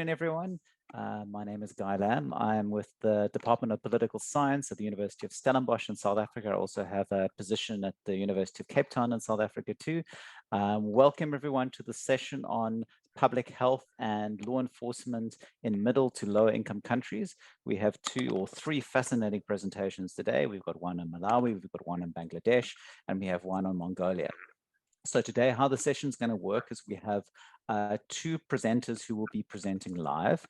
Everyone. My name is Guy Lam. I'm with the Department of Political Science at the University of Stellenbosch in South Africa. I also have a position at the University of Cape Town in South Africa too. Welcome everyone to the session on public health and law enforcement in middle to lower income countries. We have 2 or 3 fascinating presentations today. We've got one in Malawi, we've got one in Bangladesh, and we have one on Mongolia. So today, how the session is going to work is we have 2 presenters who will be presenting live.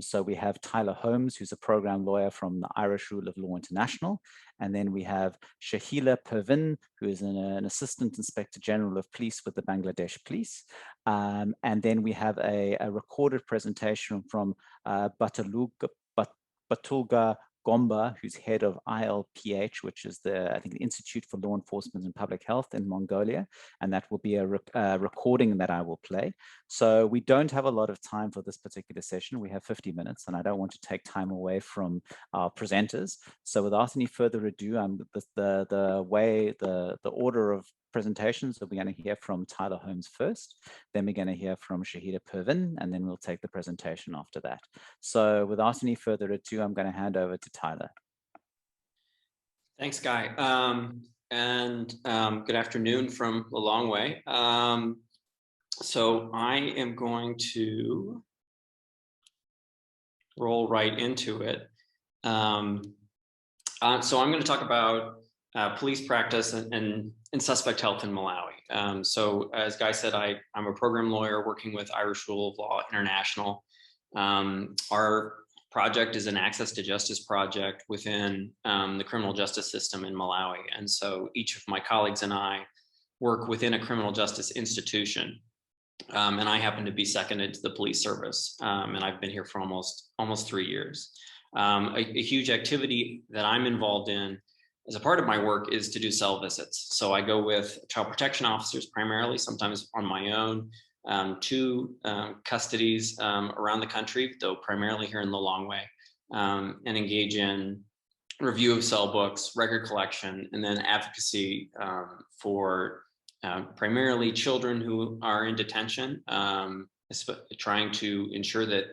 So we have Tyler Holmes, who's a program lawyer from the Irish Rule of Law International. And then we have Shahila Pervin, who is an Assistant Inspector General of Police with the Bangladesh Police. And then we have a recorded presentation from Batulga Gomba, who's head of LEPH, which is I think the Institute for Law Enforcement and Public Health in Mongolia, and that will be a recording that I will play. So we don't have a lot of time for this particular session. We have 50 minutes, and I don't want to take time away from our presenters. So without any further ado, the order of presentations that we're going to hear from Tyler Holmes first, then we're going to hear from Shahida Pervin, and then we'll take the presentation after that. So without any further ado, I'm going to hand over to Tyler. Thanks, Guy. Good afternoon from a long way. So I am going to roll right into it. So I'm going to talk about police practice and suspect health in Malawi. So as Guy said, I'm a program lawyer working with Irish Rule of Law International. Our project is an access to justice project within the criminal justice system in Malawi. And so each of my colleagues and I work within a criminal justice institution. And I happen to be seconded to the police service. And I've been here for almost 3 years. A huge activity that I'm involved in as a part of my work is to do cell visits. So I go with child protection officers primarily, sometimes on my own, to custodies around the country, though primarily here in the Lilongwe, and engage in review of cell books, record collection, and then advocacy for primarily children who are in detention, trying to ensure that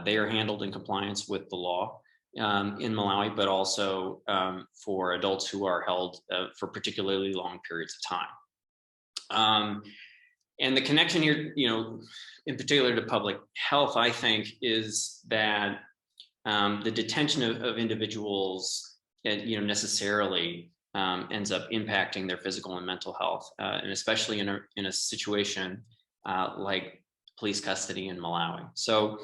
they are handled in compliance with the law in Malawi, but also for adults who are held for particularly long periods of time. And the connection here, in particular to public health, I think, is that the detention of individuals, necessarily ends up impacting their physical and mental health, and especially in a situation like police custody in Malawi. So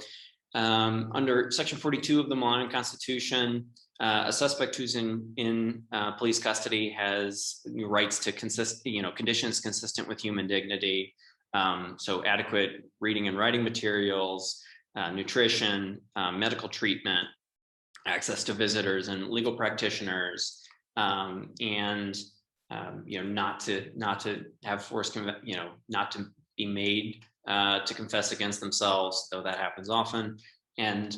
under Section 42 of the Malawian Constitution, a suspect who's in police custody has rights to conditions consistent with human dignity. So adequate reading and writing materials, nutrition, medical treatment, access to visitors and legal practitioners, and not to have forced, not to be made to confess against themselves, though that happens often. And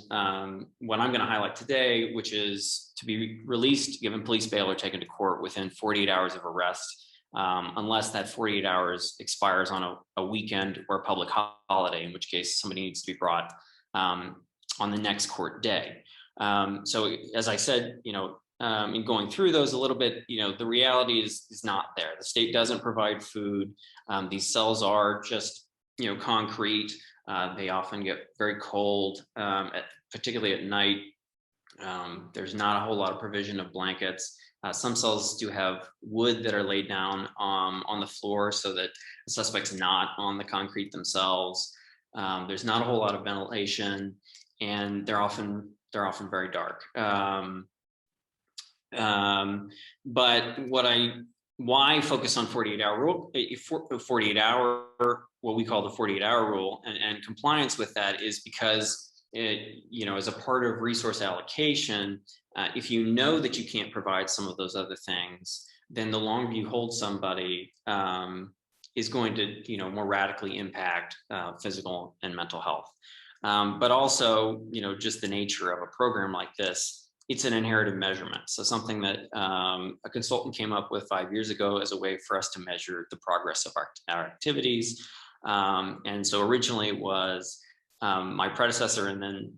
what I'm going to highlight today, which is to be released, given police bail, or taken to court within 48 hours of arrest, unless that 48 hours expires on a weekend or a public holiday, in which case somebody needs to be brought on the next court day. So as I said, in going through those a little bit, the reality is not there. The state doesn't provide food. These cells are just, concrete. They often get very cold, particularly at night. There's not a whole lot of provision of blankets. Some cells do have wood that are laid down on the floor so that the suspect's not on the concrete themselves. There's not a whole lot of ventilation, and they're often very dark. But why focus on 48-hour rule? 48-hour, what we call the 48-hour rule, and compliance with that is because as a part of resource allocation, if you know that you can't provide some of those other things, then the longer you hold somebody is going to, more radically impact physical and mental health. But also, just the nature of a program like this, it's an inherited measurement. So something that a consultant came up with 5 years ago as a way for us to measure the progress of our activities. And so originally it was my predecessor, and then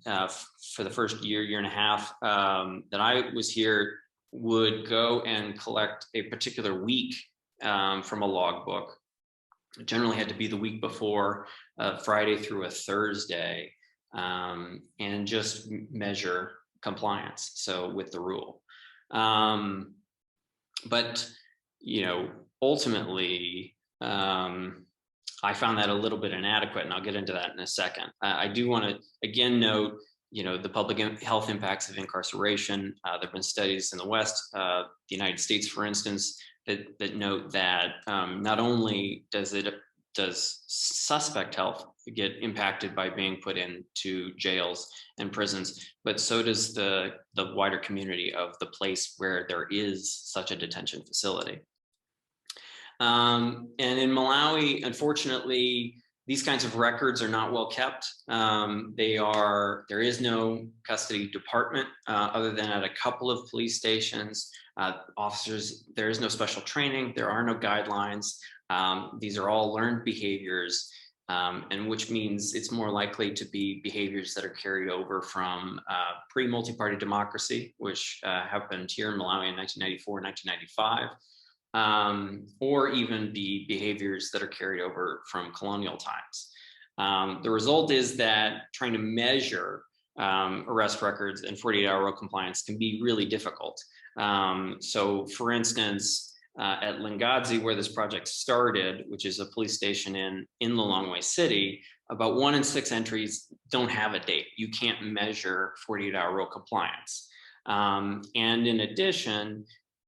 for the first year and a half that I was here, would go and collect a particular week from a logbook. It generally had to be the week before, Friday through a Thursday, and just measure compliance, so with the rule. But, you know, ultimately, I found that a little bit inadequate, and I'll get into that in a second. I do want to again note, you know, the public health impacts of incarceration. There have been studies in the West, the United States, for instance, that note that not only does suspect health get impacted by being put into jails and prisons, but so does the wider community of the place where there is such a detention facility. And in Malawi, unfortunately, these kinds of records are not well kept. There is no custody department other than at a couple of police stations. Officers, there is no special training. There are no guidelines. These are all learned behaviors, and which means it's more likely to be behaviors that are carried over from pre-multi-party democracy, which happened here in Malawi in 1994, 1995. Or even the behaviors that are carried over from colonial times. The result is that trying to measure arrest records and 48-hour rule compliance can be really difficult. So for instance, at Lingadzi, where this project started, which is a police station in Lilongwe City, about 1 in 6 entries don't have a date. You can't measure 48-hour rule compliance. And in addition,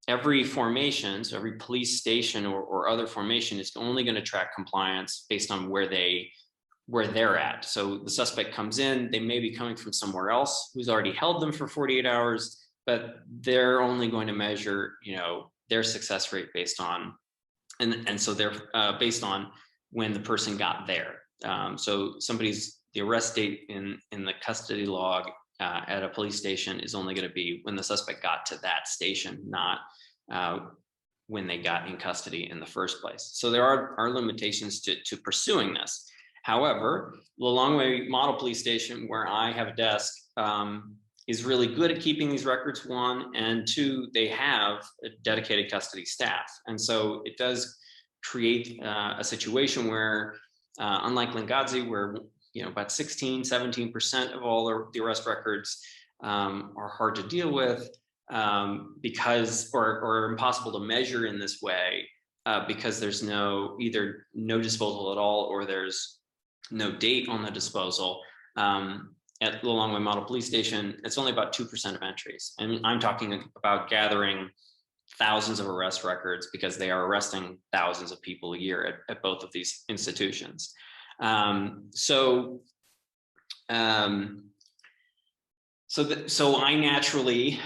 every formation, so every police station or other formation is only going to track compliance based on where they're at. So the suspect comes in, they may be coming from somewhere else who's already held them for 48 hours, but they're only going to measure, you know, their success rate based on, and so they're based on when the person got there. So the arrest date in the custody log at a police station is only going to be when the suspect got to that station, not when they got in custody in the first place. So there are limitations to pursuing this. However, Lilongwe Model Police Station, where I have a desk, is really good at keeping these records, 1, and 2, they have a dedicated custody staff. And so it does create a situation where, unlike Lingadzi, where, you know, about 16–17% of all the arrest records are hard to deal with because, or impossible to measure in this way because there's either no disposal at all, or there's no date on the disposal. At Lilongwe Model Police Station, it's only about 2% of entries. And I'm talking about gathering thousands of arrest records because they are arresting thousands of people a year at both of these institutions. So I naturally,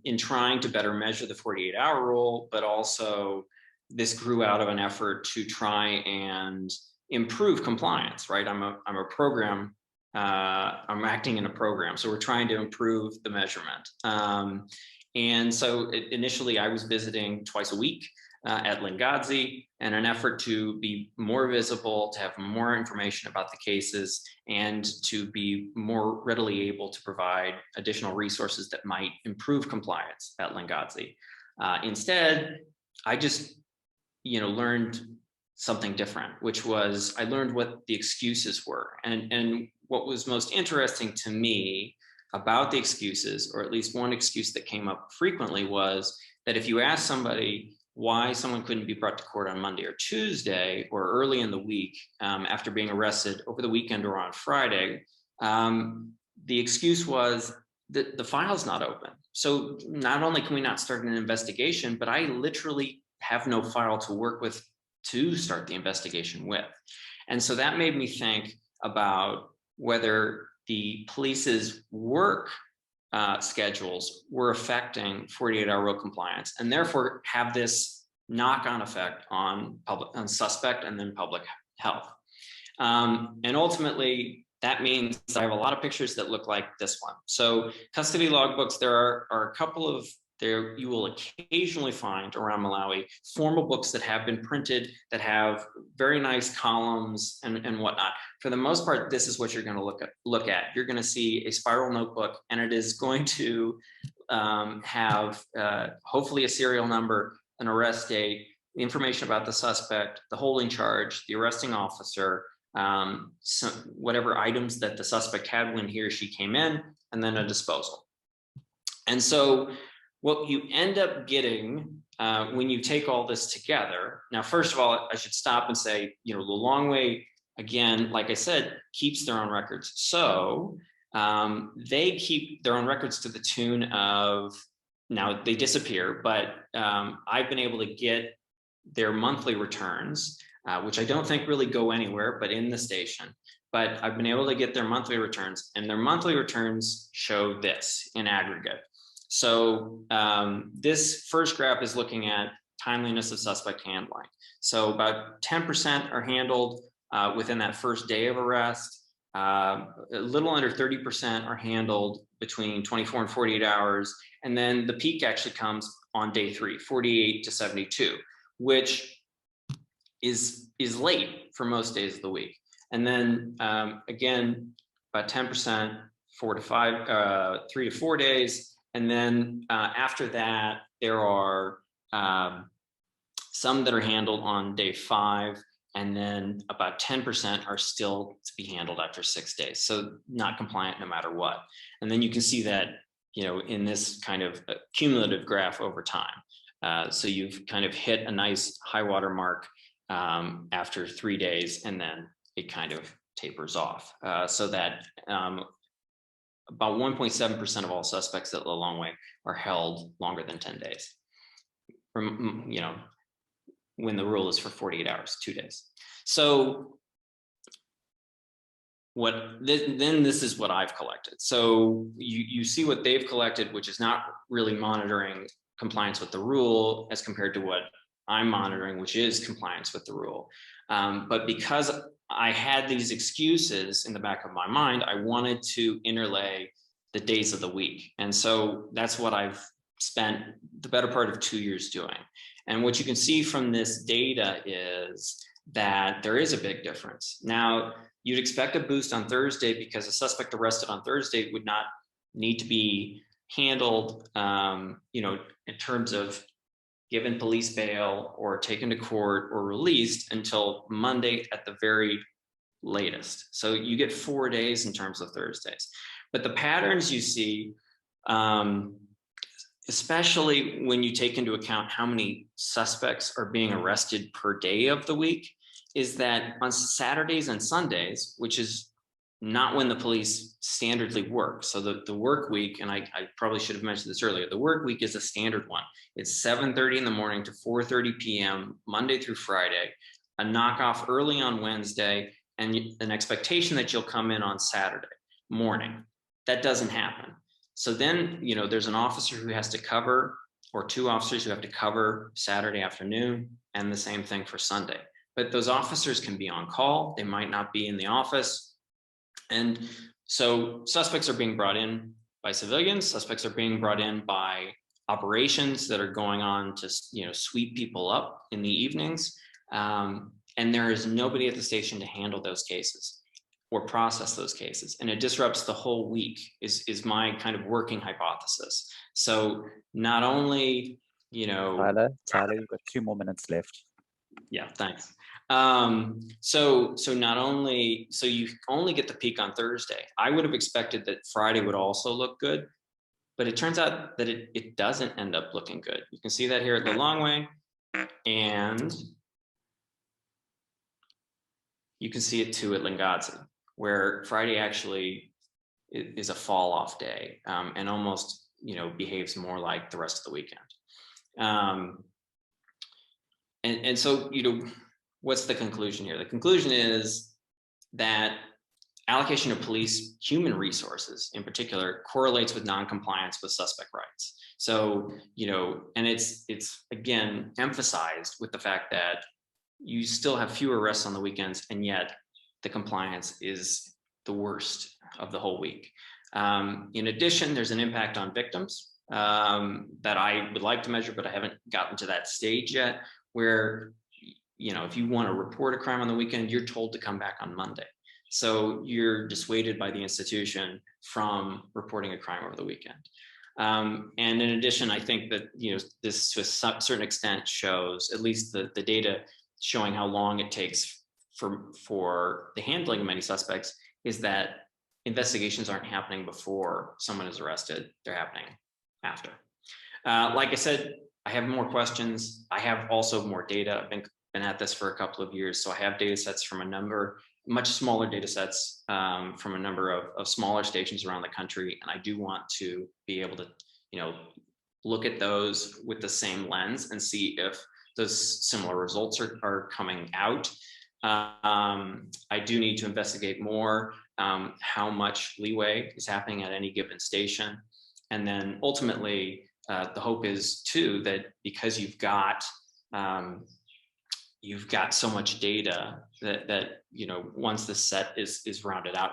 in trying to better measure the 48-hour rule, but also this grew out of an effort to try and improve compliance, right? I'm a program, I'm acting in a program. So we're trying to improve the measurement. And so initially I was visiting twice a week at Lingadzi, in an effort to be more visible, to have more information about the cases, and to be more readily able to provide additional resources that might improve compliance at Lingadzi. Instead, I just, learned something different, which was I learned what the excuses were. And what was most interesting to me about the excuses, or at least one excuse that came up frequently, was that if you ask somebody why someone couldn't be brought to court on Monday or Tuesday or early in the week after being arrested over the weekend or on Friday, the excuse was that the file's not open. So not only can we not start an investigation, but I literally have no file to work with to start the investigation with. And so that made me think about whether the police's work schedules were affecting 48-hour rule compliance, and therefore have this knock-on effect on suspect and then public health. And ultimately, that means I have a lot of pictures that look like this one. So custody logbooks, there are a couple of there you will occasionally find around Malawi formal books that have been printed that have very nice columns and whatnot. For the most part, this is what you're going to look at. You're going to see a spiral notebook, and it is going to have hopefully a serial number, an arrest date, information about the suspect, the holding charge, the arresting officer, whatever items that the suspect had when he or she came in, and then a disposal. And so what you end up getting when you take all this together, now, first of all, I should stop and say, the Long Way, again, like I said, keeps their own records. So they keep their own records to the tune of, now they disappear, but I've been able to get their monthly returns, which I don't think really go anywhere, but in the station. But I've been able to get their monthly returns, and their monthly returns show this in aggregate. So this first graph is looking at timeliness of suspect handling. So about 10% are handled within that first day of arrest. A little under 30% are handled between 24 and 48 hours. And then the peak actually comes on day 3, 48 to 72, which is late for most days of the week. And then again, about 10%, 3 to 4 days. And then after that, there are some that are handled on day 5, and then about 10% are still to be handled after 6 days. So not compliant no matter what. And then you can see that, in this kind of cumulative graph over time. So you've kind of hit a nice high water mark after 3 days, and then it kind of tapers off. So that about 1.7% of all suspects at the Long Way are held longer than 10 days. From, when the rule is for 48 hours, 2 days. So then this is what I've collected. So you see what they've collected, which is not really monitoring compliance with the rule as compared to what I'm monitoring, which is compliance with the rule. But because I had these excuses in the back of my mind, I wanted to interlay the days of the week. And so that's what I've spent the better part of 2 years doing. And what you can see from this data is that there is a big difference. Now, you'd expect a boost on Thursday because a suspect arrested on Thursday would not need to be handled, in terms of given police bail or taken to court or released until Monday at the very latest. So you get 4 days in terms of Thursdays. But the patterns you see, especially when you take into account how many suspects are being arrested per day of the week, is that on Saturdays and Sundays, which is not when the police standardly work. So the work week, and I probably should have mentioned this earlier, the work week is a standard one. It's 7:30 in the morning to 4:30 p.m., Monday through Friday, a knockoff early on Wednesday, and an expectation that you'll come in on Saturday morning. That doesn't happen. So then, there's an officer who has to cover, or 2 officers who have to cover Saturday afternoon, and the same thing for Sunday. But those officers can be on call. They might not be in the office. And so suspects are being brought in by civilians. Suspects are being brought in by operations that are going on to, sweep people up in the evenings. And there is nobody at the station to handle those cases or process those cases. And it disrupts the whole week is my kind of working hypothesis. So not only, Tyler, you've got 2 more minutes left. Yeah, thanks. So not only, so you only get the peak on Thursday. I would have expected that Friday would also look good, but it turns out that it doesn't end up looking good. You can see that here at the Long Way, and you can see it too at Lingadzi, where Friday actually is a fall off day, and almost, behaves more like the rest of the weekend. And so, what's the conclusion here? The conclusion is that allocation of police human resources in particular correlates with non-compliance with suspect rights. So, and it's again emphasized with the fact that you still have fewer arrests on the weekends, and yet the compliance is the worst of the whole week. In addition, there's an impact on victims. that I would like to measure, but I haven't gotten to that stage yet, where, you know, if you want to report a crime on the weekend, you're told to come back on Monday. So you're dissuaded by the institution from reporting a crime over the weekend. And in addition, I think that, you know, this to a certain extent shows, at least the data showing how long it takes for the handling of many suspects, is that investigations aren't happening before someone is arrested, they're happening after. Like I said, I have more questions. I have also more data. I've been at this for a couple of years, so I have data sets from a number, much smaller data sets from a number of smaller stations around the country, and I do want to be able to, you know, look at those with the same lens and see if those similar results are coming out. I do need to investigate more how much leeway is happening at any given station. And then ultimately, the hope is too that because you've got so much data that you know, once the set is rounded out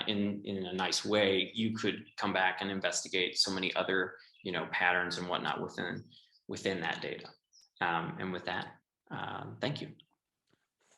in a nice way, you could come back and investigate so many other, you know, patterns and whatnot within that data. And with that, thank you.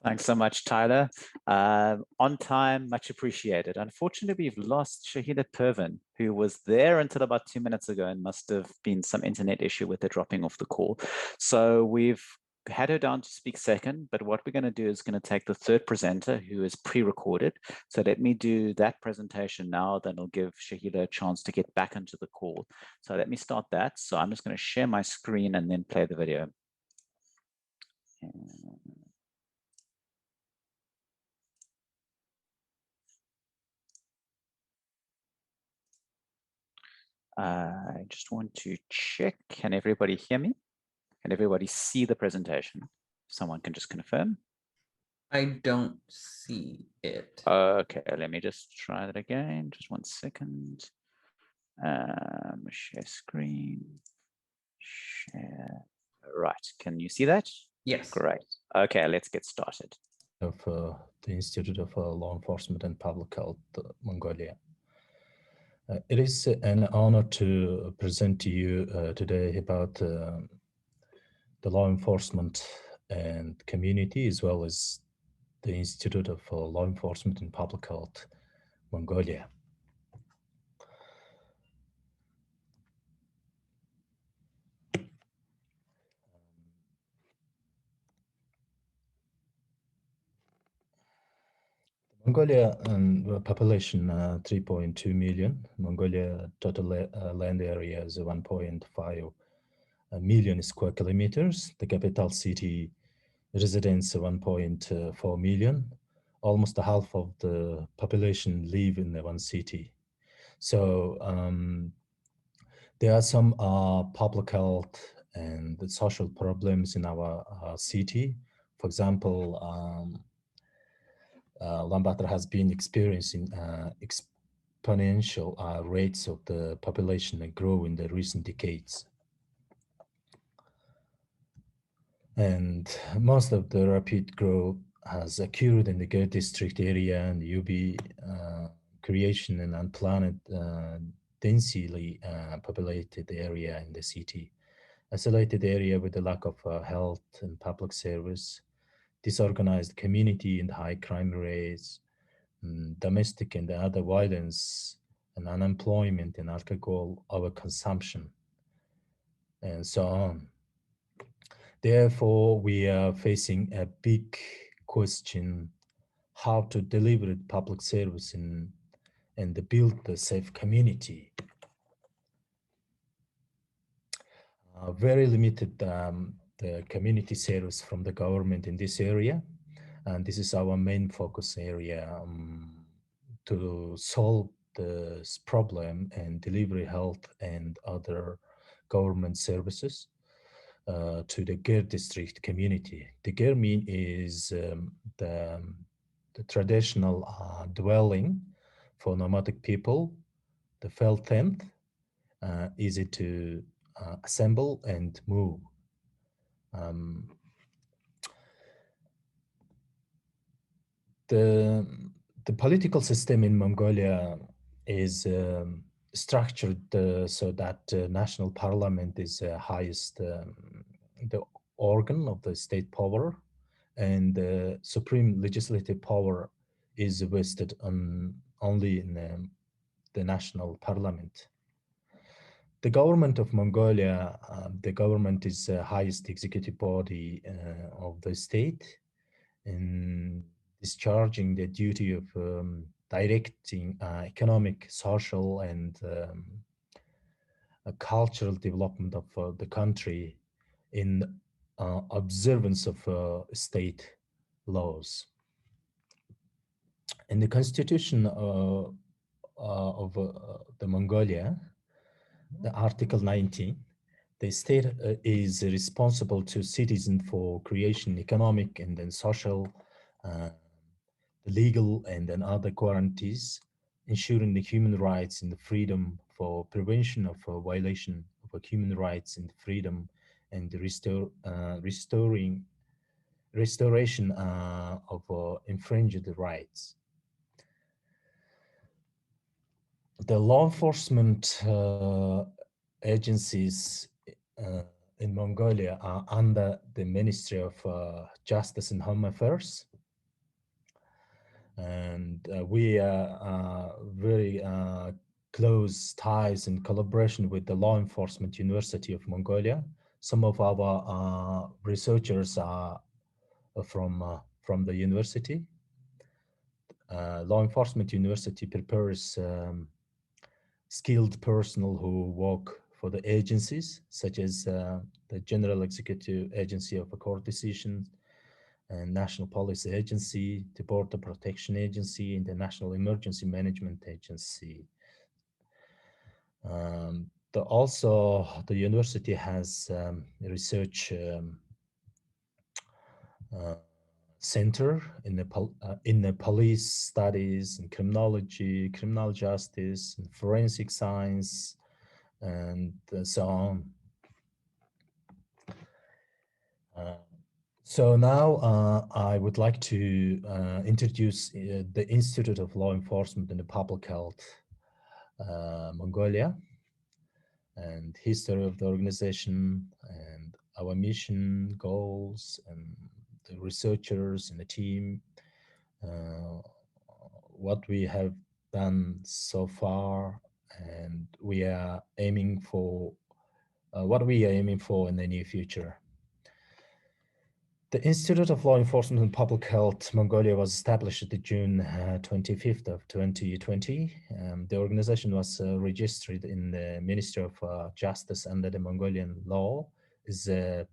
Thanks so much, Tyler. On time, much appreciated. Unfortunately, we've lost Shahida Pervin, who was there until about 2 minutes ago and must have been some internet issue with her dropping off the call. So we've had her down to speak second, but what we're going to do is going to take the third presenter who is pre-recorded. So let me do that presentation now, then I'll give Shahida a chance to get back into the call. So let me start that. So I'm just going to share my screen and then play the video. I just want to check, can everybody hear me? Can everybody see the presentation? Someone can just confirm. I don't see it. Okay, let me just try that again. Just 1 second. Share screen. Share. Right, can you see that? Yes. Great. Okay, let's get started. Of the Institute of Law Enforcement and Public Health, Mongolia. It is an honor to present to you today about the law enforcement and community, as well as the Institute of Law Enforcement and Public Health, Mongolia. Mongolia and population 3.2 million. Mongolia total land area is 1.5 million square kilometers. The capital city residents 1.4 million. Almost half of the population live in the one city. So there are some public health and social problems in our city. For example, Ulaanbaatar has been experiencing exponential rates of the population that grow in the recent decades. And most of the rapid growth has occurred in the Ger district area and UB creation and unplanned densely populated area in the city. Isolated area with the lack of health and public service, disorganized community and high crime rates, domestic and other violence, and unemployment and alcohol overconsumption, and so on. Therefore, we are facing a big question: how to deliver public service and build a safe community. Very limited the community service from the government in this area, and this is our main focus area to solve this problem and deliver health and other government services to the Ger district community. The Ger mean is the traditional dwelling for nomadic people, the fell tent, easy to assemble and move. The political system in Mongolia is structured so that national parliament is the highest the organ of the state power, and the supreme legislative power is vested on only in the national parliament. The government of Mongolia, the government is the highest executive body of the state, in discharging the duty of directing economic, social, and cultural development of the country in observance of state laws. In the constitution of the Mongolia, the Article 19, the state is responsible to citizens for creation economic and then social, legal and then other guarantees, ensuring the human rights and the freedom for prevention of violation of human rights and freedom, and the restoration of infringed rights. The law enforcement agencies in Mongolia are under the Ministry of Justice and Home Affairs. And we are very close ties and collaboration with the Law Enforcement University of Mongolia. Some of our researchers are from the university. Law Enforcement University prepares skilled personnel who work for the agencies, such as the General Executive Agency of a Court Decisions, and National Police Agency, the Border Protection Agency, and the National Emergency Management Agency. Also, the university has a research center in the police studies and criminology, criminal justice, and forensic science, and so on. So now I would like to introduce the Institute of Law Enforcement and Public Health, Mongolia, and history of the organization, and our mission, goals, and the researchers and the team, what we have done so far, and we are aiming for what we are aiming for in the near future. The Institute of Law Enforcement and Public Health Mongolia was established on June 25th of 2020. The organization was registered in the Ministry of Justice under the Mongolian law. Is a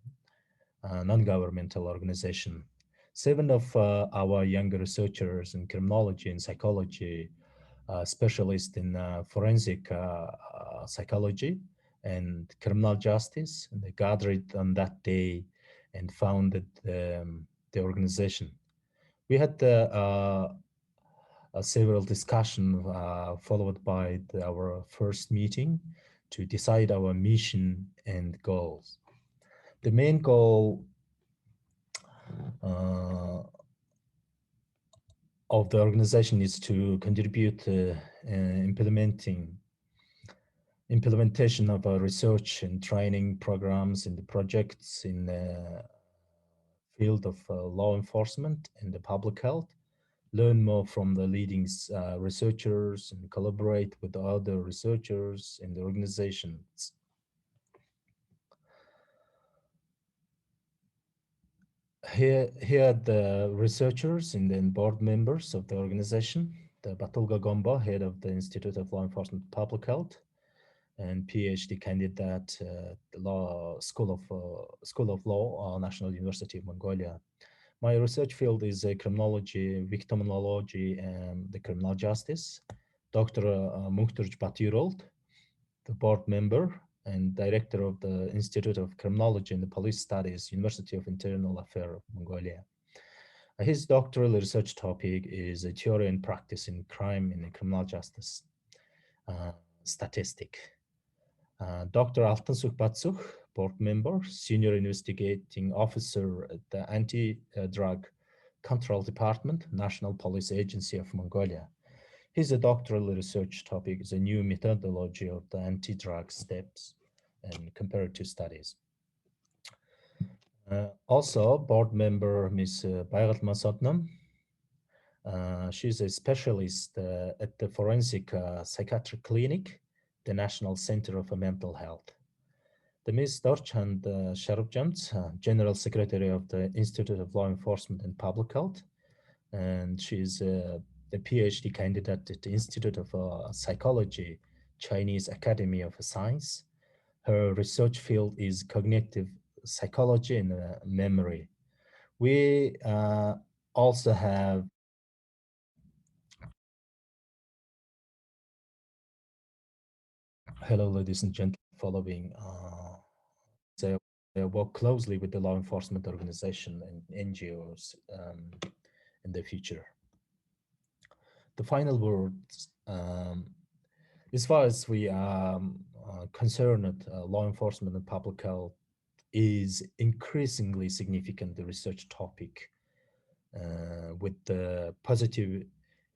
non-governmental organization. 7 of our younger researchers in criminology and psychology, specialists in forensic psychology and criminal justice, and they gathered on that day and founded the organization. We had several discussions followed by our first meeting to decide our mission and goals. The main goal of the organization is to contribute implementation of research and training programs in the projects in the field of law enforcement and the public health, learn more from the leading researchers, and collaborate with other researchers in the organizations. Here are the researchers and then board members of the organization. The Batulga Gomba, head of the Institute of Law Enforcement and Public Health, and PhD candidate at the School of Law, National University of Mongolia. My research field is criminology, victimology, and the criminal justice. Dr. Mukhtarj Batirold, the board member and director of the Institute of Criminology and the Police Studies, University of Internal Affairs of Mongolia. His doctoral research topic is a theory and practice in crime and criminal justice statistic. Dr. Altansukh Batsukh, board member, senior investigating officer at the Anti-Drug Control Department, National Police Agency of Mongolia. His doctoral research topic is a new methodology of the anti-drug steps and comparative studies. Also, board member Ms. Bayrat Masatnam. She's a specialist at the Forensic Psychiatric Clinic, the National Center of Mental Health. The Ms. Dorchand Sharupjams, General Secretary of the Institute of Law Enforcement and Public Health, and she's a PhD candidate at the Institute of Psychology, Chinese Academy of Science. Her research field is cognitive psychology and memory. We also have hello, ladies and gentlemen, following they work closely with the law enforcement organization and NGOs in the future. The final words, as far as we are concerned, law enforcement and public health is increasingly significant research topic with the positive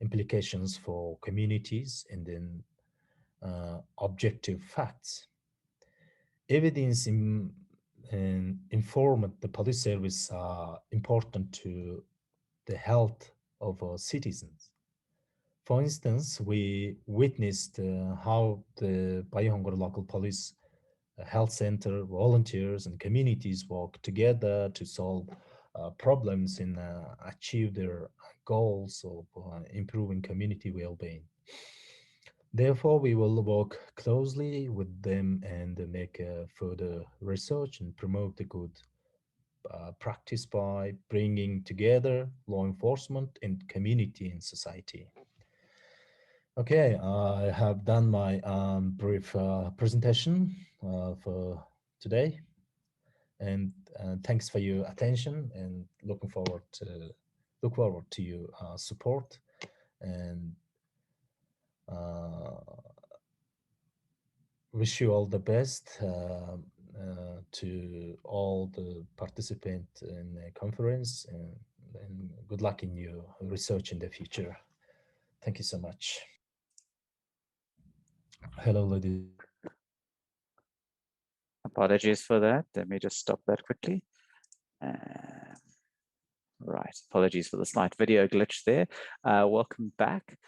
implications for communities and then objective facts. Evidence informed the police service are important to the health of our citizens. For instance, we witnessed how the Bayongur local police health center volunteers and communities work together to solve problems and achieve their goals of improving community well-being. Therefore, we will work closely with them and make further research and promote the good practice by bringing together law enforcement and community and society. Okay, I have done my brief presentation for today, and thanks for your attention, and look forward to your support, and wish you all the best to all the participants in the conference, and good luck in your research in the future. Thank you so much. Hello, ladies. Apologies for that. Let me just stop that quickly. Right, apologies for the slight video glitch there. Welcome back.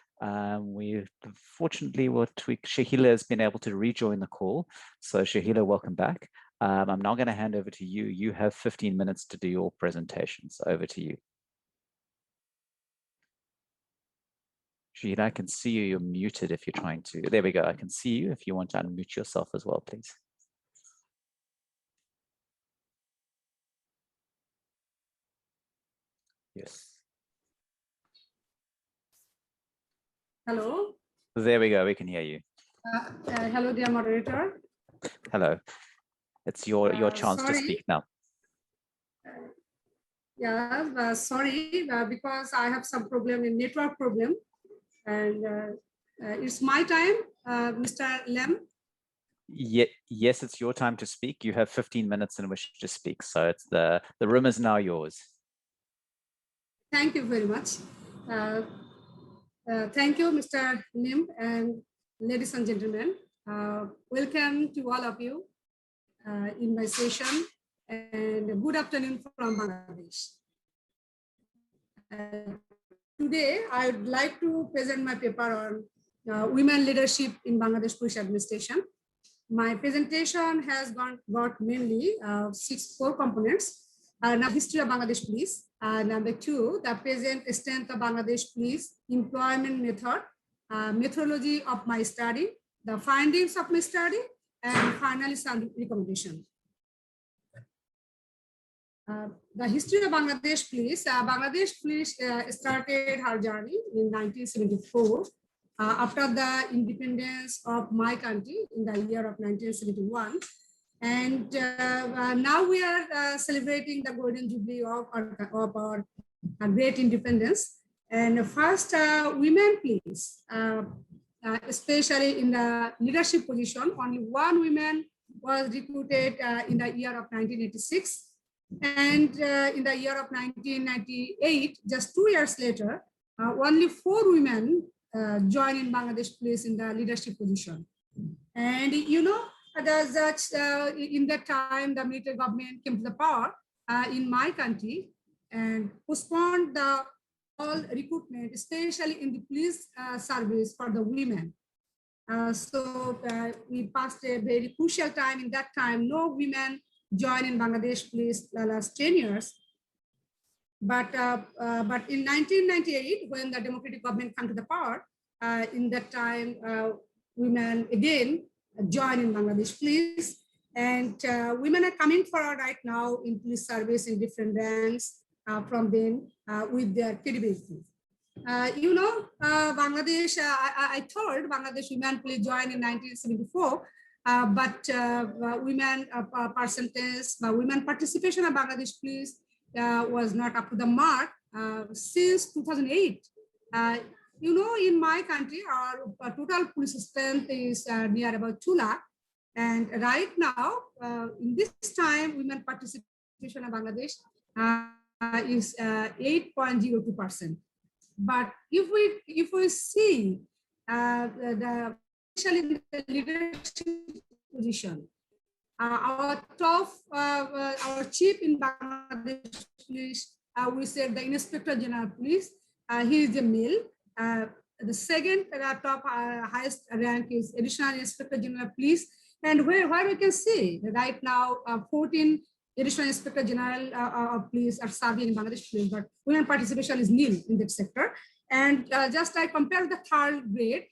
We fortunately will tweak. Shahila has been able to rejoin the call. So Shahila, welcome back. I'm now going to hand over to you. You have 15 minutes to do your presentation. So over to you. Shahila, I can see you. You're muted if you're trying to. There we go. I can see you. If you want to unmute yourself as well, please. Yes. Hello. There we go. We can hear you. Hello, dear moderator. Hello. It's your chance to speak now. Yeah, sorry, because I have some problem in network problem, and it's my time, Mr. Lem. Yes, it's your time to speak. You have 15 minutes in which to speak. So it's the room is now yours. Thank you very much. Thank you, Mr. Lim, and ladies and gentlemen. Welcome to all of you in my session, and good afternoon from Bangladesh. Today, I would like to present my paper on women leadership in Bangladesh Police Administration. My presentation has got mainly 6 core components. Now, history of Bangladesh Police. Number 2, the present strength of Bangladesh Police, employment method, methodology of my study, the findings of my study, and finally some recommendation. The history of Bangladesh Police. Bangladesh Police started her journey in 1974 after the independence of my country in the year of 1971. And now we are celebrating the golden jubilee of our great independence. And first, women police, especially in the leadership position, only 1 woman was recruited in the year of 1986. And in the year of 1998, just 2 years later, only 4 women join in Bangladesh Police in the leadership position. And in that time, the military government came to the power in my country and postponed the all recruitment, especially in the police service for the women. So we passed a very crucial time. In that time, no women joined in Bangladesh Police the last 10 years. But in 1998, when the democratic government came to the power, in that time, women again joined in Bangladesh Police, and women are coming forward right now in police service in different ranks from them with their credibility. Bangladesh, I told Bangladesh women police joined in 1974, but women percentage, women participation in Bangladesh police was not up to the mark since 2008. In my country, our total police strength is near about 2 lakh. And right now, in this time, women participation in Bangladesh is 8.02%. But if we see especially in the leadership position, our top, our chief in Bangladesh Police, we said the Inspector General Police, he is a male. The second top highest rank is Additional Inspector General Police. And where we can see right now 14 Additional Inspector General of Police are serving in Bangladesh Police, but women participation is nil in that sector. And just I compare the third grade,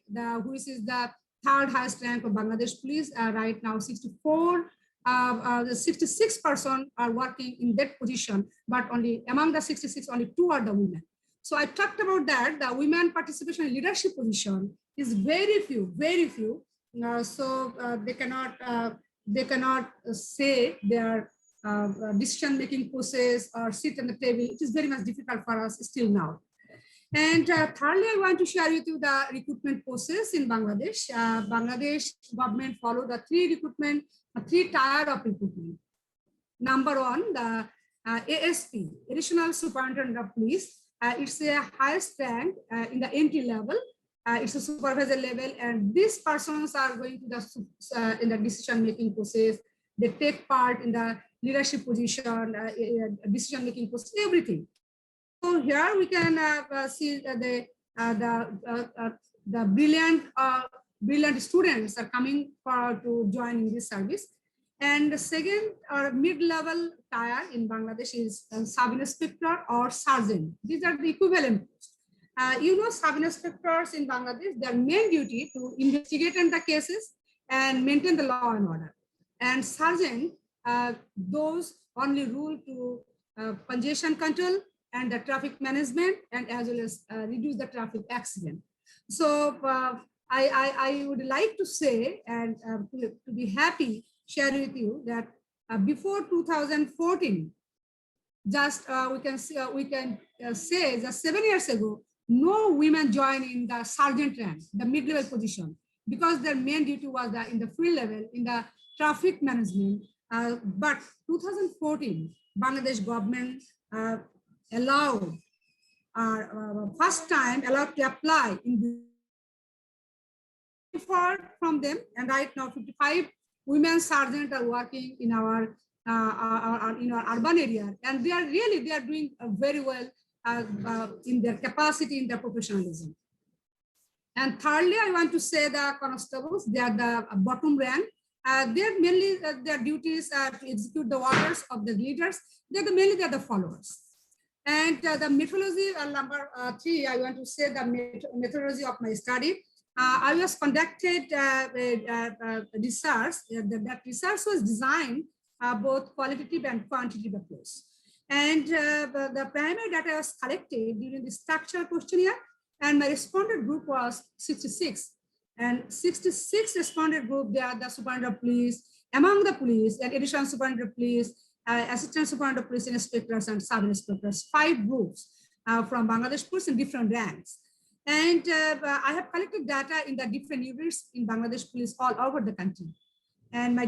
which is the third highest rank of Bangladesh Police, right now 64. The 66 person are working in that position, but only among the 66, only 2 are the women. So I talked about that. The women participation in leadership position is very few. So they cannot say their decision-making process or sit on the table. It is very much difficult for us still now. And thirdly, I want to share with you the recruitment process in Bangladesh. Bangladesh government follow the 3 tier of recruitment. Number 1, the ASP, Additional Superintendent of Police. It's a highest rank in the entry level. It's a supervisor level, and these persons are going to the in the decision-making process. They take part in the leadership position, decision-making process, everything. So here we can see the brilliant students are coming to join in this service. And the second or mid-level tier in Bangladesh is sub-inspector or sergeant. These are the equivalent posts. Sub-inspectors in Bangladesh, their main duty to investigate the cases and maintain the law and order. And sergeant, those only rule to congestion control and the traffic management, and as well as reduce the traffic accident. So I would like to say, and to be happy, share with you that before 2014, just we can say just 7 years ago, no women joined in the sergeant rank, the mid-level position, because their main duty was in the field level, in the traffic management. But 2014, Bangladesh government allowed, first time allowed to apply in from them, and right now 55 women sergeants are working in our urban area, and they are doing very well in their capacity, in their professionalism. And thirdly, I want to say the constables, they are the bottom rank. They are mainly their duties to execute the orders of the leaders. They are the followers. And the methodology, number 3, I want to say the methodology of my study. I was conducted research. That research was designed both qualitative and quantitative approach. And the primary data was collected during the structural questionnaire, and my respondent group was 66. And 66 respondent group, they are the superintendent of police, among the police, and additional superintendent of police, assistant superintendent of police, inspectors, and sub-inspectors, 5 groups from Bangladesh police in different ranks. And I have collected data in the different units in Bangladesh police all over the country. And my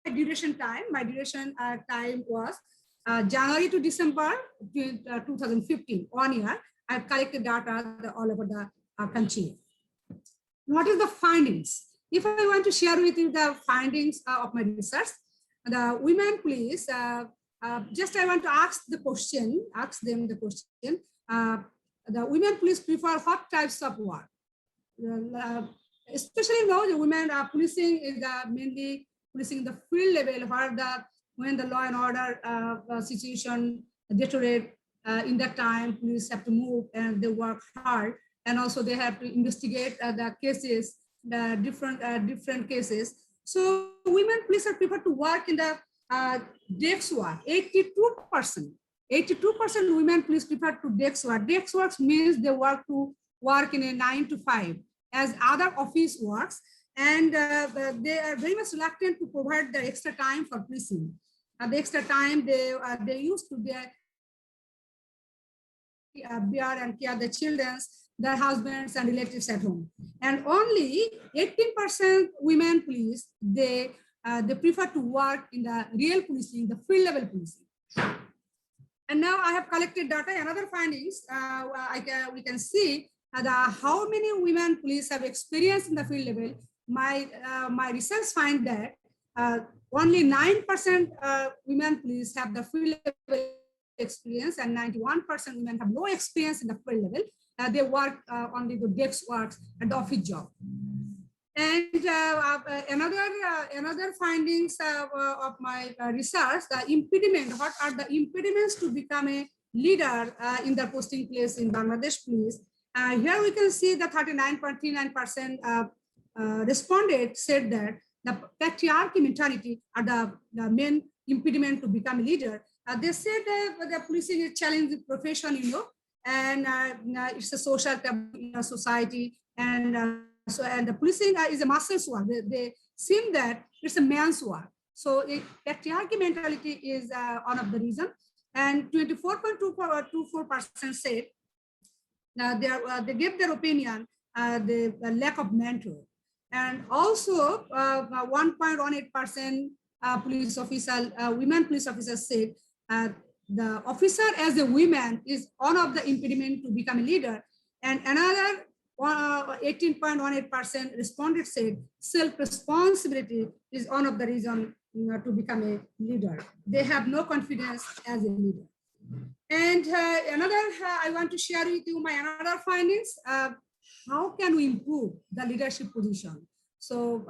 duration time was January to December 2015, 1 year. I've collected data all over the country. What is the findings? If I want to share with you the findings of my research, the women police, just I want to ask them the question, the women police prefer what types of work? Especially now the women are policing is mainly policing the field level where when the law and order situation deteriorate in that time, police have to move and they work hard, and also they have to investigate the cases, the different cases. So women police are prefer to work in the desk work. 82% women police prefer to desk work. Desk work means they work in a 9 to 5 as other office works, and they are very much reluctant to provide the extra time for policing. The extra time they used to bear and care the children, their husbands and relatives at home. And only 18% women police, they prefer to work in the real policing, the field level policing. And now I have collected data, another findings, we can see how many women police have experience in the field level. My research find that only 9% women police have the field level experience, and 91% women have no experience in the field level. They work only the desk works and the office job. And another findings of my research, the impediment, what are the impediments to become a leader in the posting place in Bangladesh police? Here we can see the 39.39% responded said that the patriarchy mentality are the main impediment to become a leader. They said the policing is a challenging profession, and it's a social taboo in a society, and the policing is a master's work. They seem that it's a man's work. So patriarchy mentality is one of the reasons. And 24.24% said they gave their opinion the lack of mentor. And also 1.18% police officer, women police officers said the officer as a woman is one of the impediment to become a leader. And another 18.18% responded said self-responsibility is one of the reasons to become a leader. They have no confidence as a leader. And I want to share with you my another findings. How can we improve the leadership position? So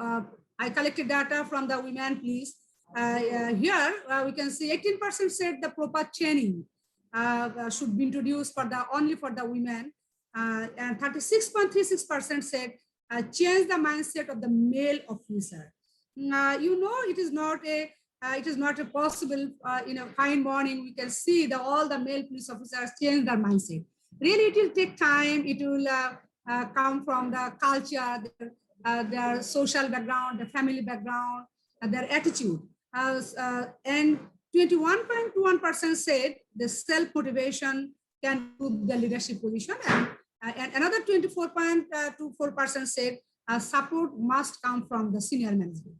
I collected data from the women police. Here we can see 18% said the proper training should be introduced only for the women, and 36.36% said change the mindset of the male officer. It is not a possible in a fine morning we can see all the male police officers change their mindset. Really, it will take time. It will come from the culture, their social background, the family background, their attitude. And 21.21% said the self-motivation can improve the leadership position. And another 24.24% said support must come from the senior management.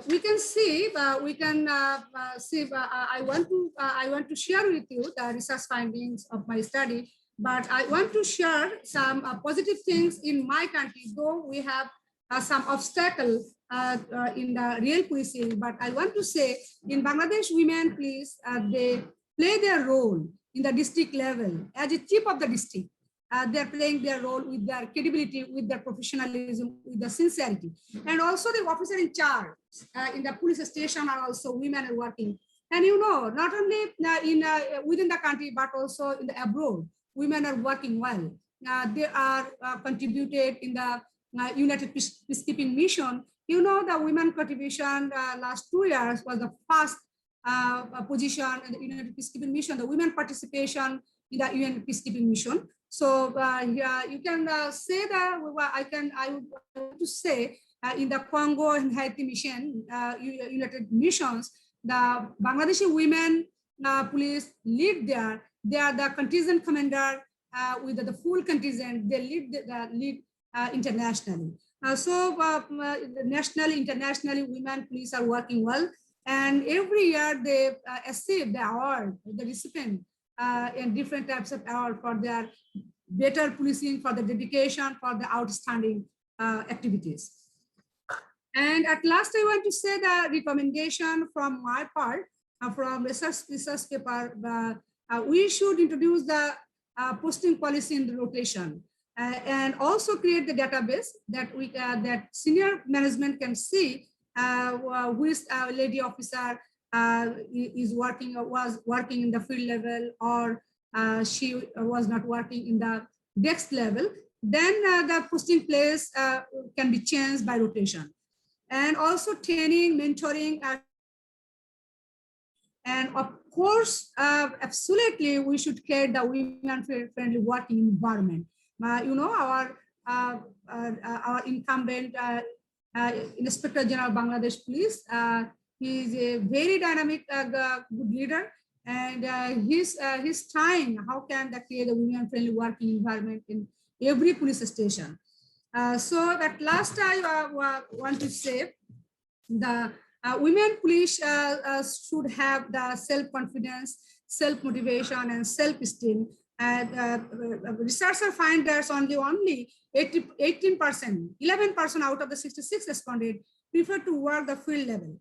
We can see, I want to share with you the research findings of my study, but I want to share some positive things in my country, though we have some obstacles in the real policing. But I want to say in Bangladesh, women police, they play their role in the district level as a chief of the district. They're playing their role with their credibility, with their professionalism, with the sincerity. And also the officer in charge in the police station are also women are working. And not only within the country, but also in the abroad, women are working well. They are contributed in the United Peacekeeping Mission. The women contribution last 2 years was the first position in the United Peacekeeping Mission, the women participation in the UN Peacekeeping Mission. So you can say that I would to say in the Congo and Haiti mission, United Missions, the Bangladeshi women police lead there. They are the contingent commander with the full contingent. They lead internationally. Nationally, internationally, women police are working well. And every year they receive the award, the recipient and different types of award for their better policing, for the dedication, for the outstanding activities. And at last, I want to say the recommendation from my part, from research paper, we should introduce the posting policy in the rotation, and also create the database that that senior management can see which lady officer was working in the field level, or she was not working in the desk level. Then the posting place can be changed by rotation. And also training, mentoring, and of course, absolutely, we should create the women-friendly working environment. Our incumbent Inspector General Bangladesh Police, he is a very dynamic, good leader, and he's trying how can they create a women-friendly working environment in every police station. So at last, I want to say the women police should have the self-confidence, self-motivation, and self-esteem. And researchers find there's only 18%, 11% out of the 66 responded prefer to work the field level.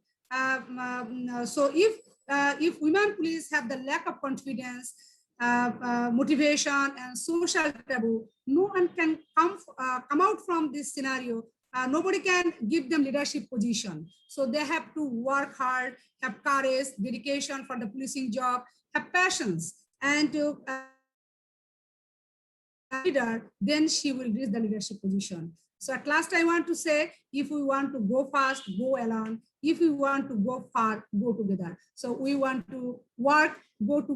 So if women police have the lack of confidence, motivation, and social taboo, no one can come out from this scenario. Nobody can give them leadership position. So they have to work hard, have courage, dedication for the policing job, have passions, and to leader, then she will reach the leadership position. So at last, I want to say, if we want to go fast, go alone. If we want to go far, go together. So we want to work with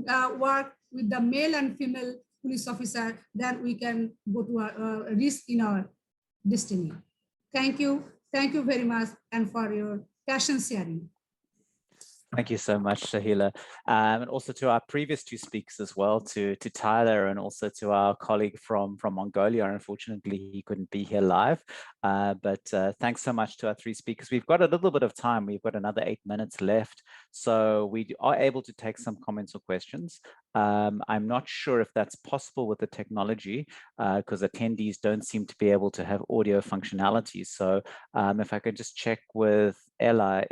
the male and female police officer, then we can go to a risk in our destiny. Thank you. Thank you very much, and for your passion sharing. Thank you so much, Shahila. And also to our previous two speakers as well, to Tyler, and also to our colleague from Mongolia. Unfortunately, he couldn't be here live. But thanks so much to our three speakers. We've got a little bit of time. We've got another 8 minutes left. So we are able to take some comments or questions. I'm not sure if that's possible with the technology, because attendees don't seem to be able to have audio functionality. So if I could just check with Eli.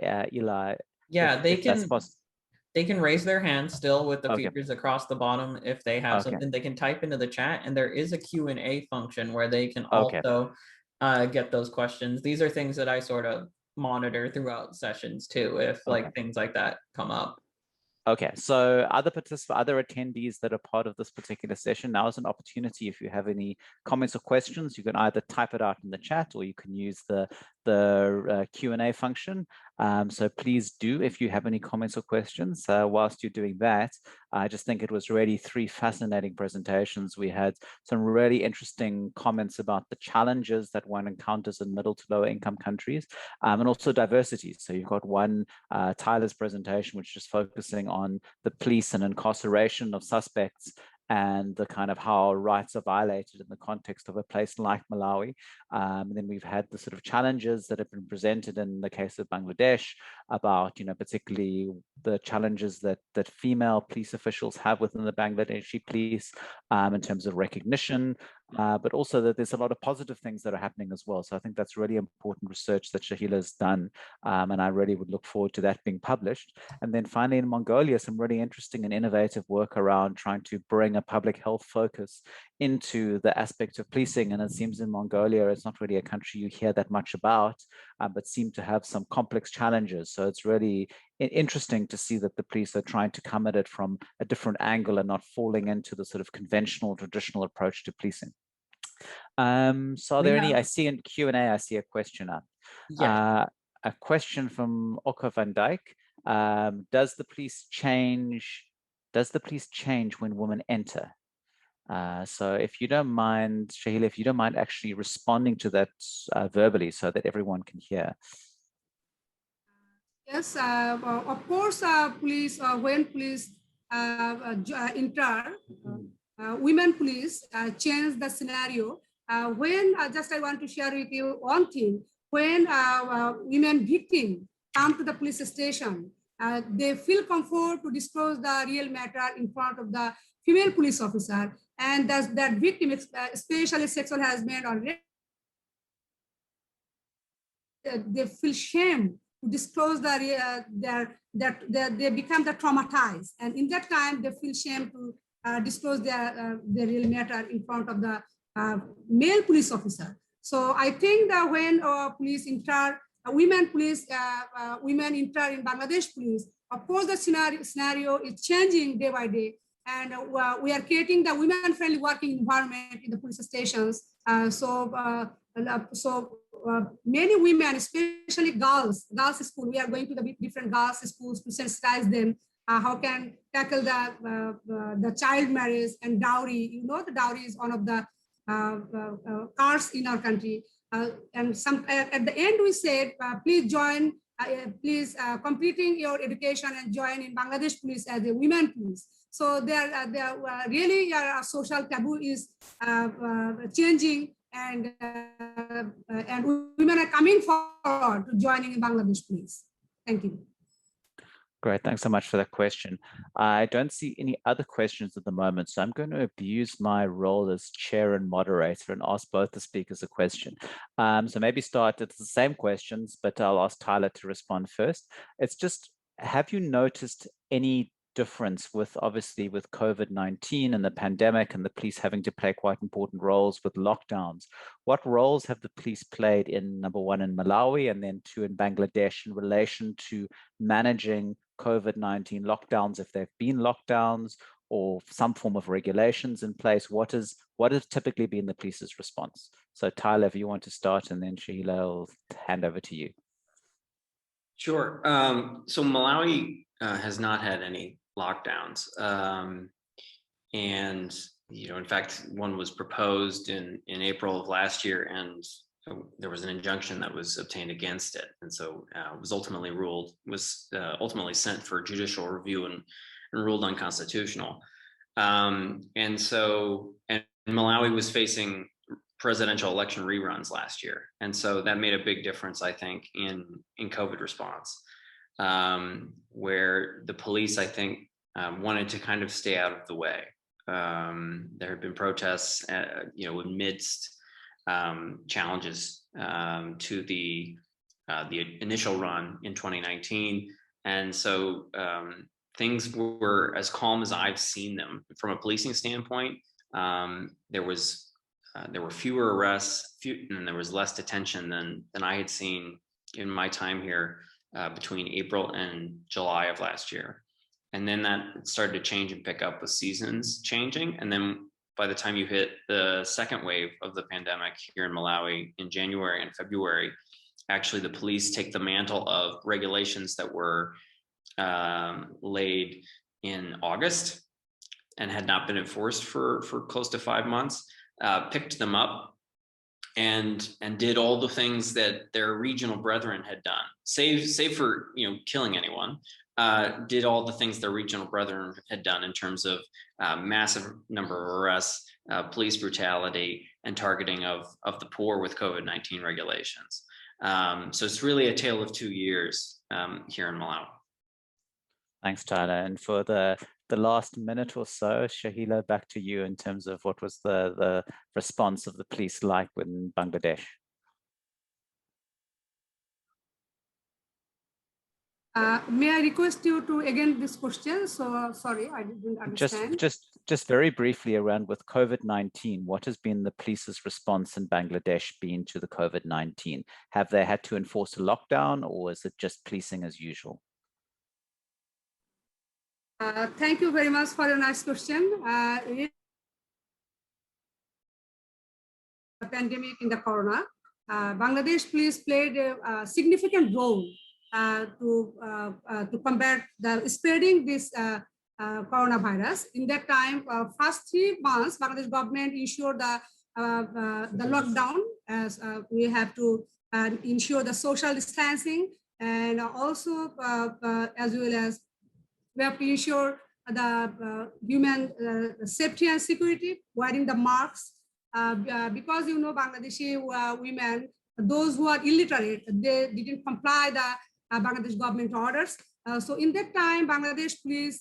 Yeah, they can raise their hand still with the features across the bottom. If they have something, they can type into the chat, and there is a Q&A function where they can also get those questions. These are things that I sort of monitor throughout sessions too, if like things like that come up. Okay, so other attendees that are part of this particular session, now is an opportunity. If you have any comments or questions, you can either type it out in the chat, or you can use the Q&A function. So please do, if you have any comments or questions. Whilst you're doing that, I just think it was really 3 fascinating presentations. We had some really interesting comments about the challenges that one encounters in middle to lower income countries, and also diversity. So you've got one, Tyler's presentation, which is focusing on the police and incarceration of suspects, and the kind of how rights are violated in the context of a place like Malawi. And then we've had the sort of challenges that have been presented in the case of Bangladesh about, particularly the challenges that female police officials have within the Bangladeshi police in terms of recognition, but also that there's a lot of positive things that are happening as well. So I think that's really important research that Shahila's done, and I really would look forward to that being published. And then finally in Mongolia, some really interesting and innovative work around trying to bring a public health focus into the aspect of policing. And it seems in Mongolia, it's not really a country you hear that much about, but seem to have some complex challenges. So it's really interesting to see that the police are trying to come at it from a different angle and not falling into the sort of conventional, traditional approach to policing. So are there any, I see in Q&A, I see a question up. Yeah. A question from Oka van Dijk. Does the police change when women enter? So if you don't mind, Shahila, if you don't mind actually responding to that verbally so that everyone can hear. Yes, of course, police, when police enter, women police change the scenario. When, just I want to share with you one thing, when women victims come to the police station, they feel comfort to disclose the real matter in front of the female police officer, and that victim, especially sexual harassment or rape, they feel shame to disclose that they become traumatized, and in that time they feel shame to disclose their real matter in front of the male police officer. So I think that when police enter, women enter in Bangladesh police, of course the scenario is changing day by day, and we are creating the women-friendly working environment in the police stations. Many women, especially girls school, we are going to the different girls schools to sensitize them how can tackle the child marriage and dowry. You know, the dowry is one of the curse in our country. And at the end we said, please join, completing your education and join in Bangladesh police as a women police. So there really our social taboo is changing, and women are coming forward to joining in Bangladesh police. Thank you. Great, thanks so much for that question. I don't see any other questions at the moment, so I'm going to abuse my role as chair and moderator and ask both the speakers a question. So maybe start at the same questions, but I'll ask Tyler to respond first. It's just, have you noticed any difference with, obviously, with COVID-19 and the pandemic and the police having to play quite important roles with lockdowns? What roles have the police played in, number one, in Malawi, and then two, in Bangladesh in relation to managing COVID-19 lockdowns, if there have been lockdowns or some form of regulations in place? What has typically been the police's response? So Tyler, if you want to start, and then Shahila, I'll hand over to you. Sure. So Malawi has not had any lockdowns. And, you know, in fact, one was proposed in April of last year, and there was an injunction that was obtained against it. And so was ultimately sent for judicial review and ruled unconstitutional. And Malawi was facing presidential election reruns last year. And so that made a big difference, I think, in COVID response, where the police, I think, wanted to kind of stay out of the way. There have been protests, you know, amidst challenges to the initial run in 2019. And so things were as calm as I've seen them. From a policing standpoint, there were fewer arrests, and there was less detention than I had seen in my time here between April and July of last year. And then that started to change and pick up with seasons changing. And then by the time you hit the second wave of the pandemic here in Malawi in January and February, actually the police take the mantle of regulations that were laid in August and had not been enforced for close to 5 months, picked them up and did all the things that their regional brethren had done, save for, you know, killing anyone. Did all the things their regional brethren had done in terms of massive number of arrests, police brutality, and targeting of the poor with COVID-19 regulations. So it's really a tale of 2 years here in Malawi. Thanks, Tyler. And for the last minute or so, Shahila, back to you in terms of what was the response of the police like in Bangladesh. May I request you to again this question? So sorry, I didn't understand. Just very briefly around with COVID-19, what has been the police's response in Bangladesh been to the COVID-19? Have they had to enforce a lockdown, or is it just policing as usual? Thank you very much for your nice question. The pandemic in the corona, Bangladesh police played a significant role to combat the spreading this coronavirus. In that time, first 3 months, Bangladesh government ensured the lockdown, as we have to ensure the social distancing, and also as well as we have to ensure the human safety and security, wearing the masks, because, you know, Bangladeshi women, those who are illiterate, they didn't comply the Bangladesh government orders. So in that time, Bangladesh police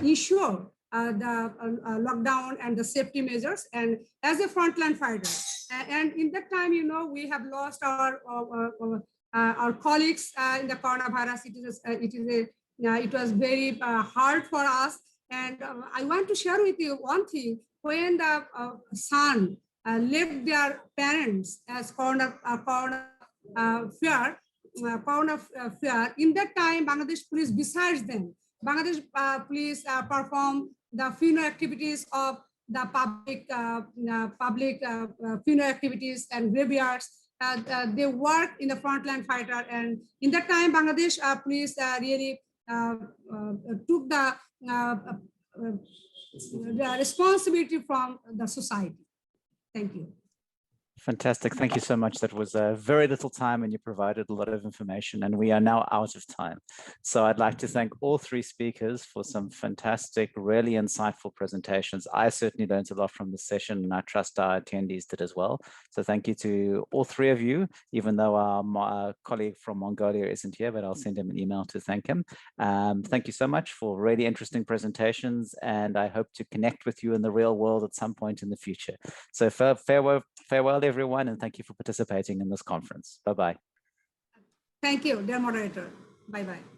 ensure the lockdown and the safety measures, and as a frontline fighter. And in that time, you know, we have lost our colleagues in the coronavirus. It was very hard for us. And I want to share with you one thing. When the son left their parents as corona fear, in that time, Bangladesh police, besides them, Bangladesh police perform the funeral activities of the public funeral activities and graveyards. They work in the frontline fighter, and in that time, Bangladesh police really took the responsibility from the society. Thank you. Fantastic. Thank you so much. That was very little time and you provided a lot of information, and we are now out of time. So I'd like to thank all three speakers for some fantastic, really insightful presentations. I certainly learned a lot from this session, and I trust our attendees did as well. So thank you to all three of you, even though our colleague from Mongolia isn't here, but I'll send him an email to thank him. Thank you so much for really interesting presentations, and I hope to connect with you in the real world at some point in the future. So farewell everyone, and thank you for participating in this conference. Bye-bye. Thank you, dear moderator. Bye-bye.